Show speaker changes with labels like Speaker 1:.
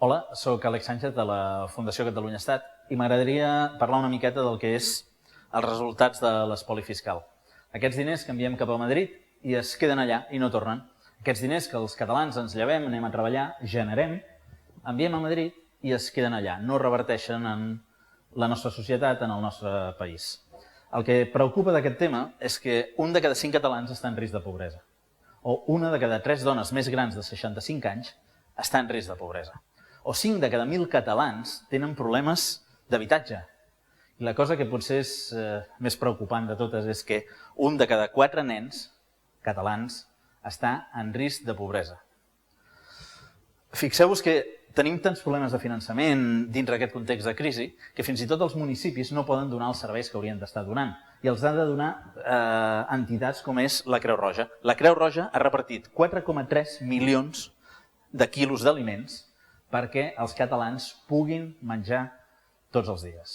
Speaker 1: Hola, soc Àlex Sánchez de la Fundació Catalunya Estat i m'agradaria parlar una miqueta del que és els resultats de l'espoli fiscal. Aquests diners que enviem cap a Madrid i es queden allà i no tornen. Aquests diners que els catalans ens llevem, anem a treballar, generem, enviem a Madrid i es queden allà, no reverteixen en la nostra societat, en el nostre país. El que preocupa d'aquest tema és que un de cada 5 catalans està en risc de pobresa, o una de cada 3 dones més grans de 65 anys està en risc de pobresa, o 5 de cada 1.000 catalans tenen problemes d'habitatge. I la cosa que potser és més preocupant de totes és que un de cada 4 nens catalans està en risc de pobresa. Fixeu-vos que tenim tants problemes de finançament dins d'aquest context de crisi que fins i tot els municipis no poden donar els serveis que haurien d'estar donant i els han de donar entitats com és la Creu Roja. La Creu Roja ha repartit 4,3 milions de quilos d'aliments perquè els catalans puguin menjar tots els dies.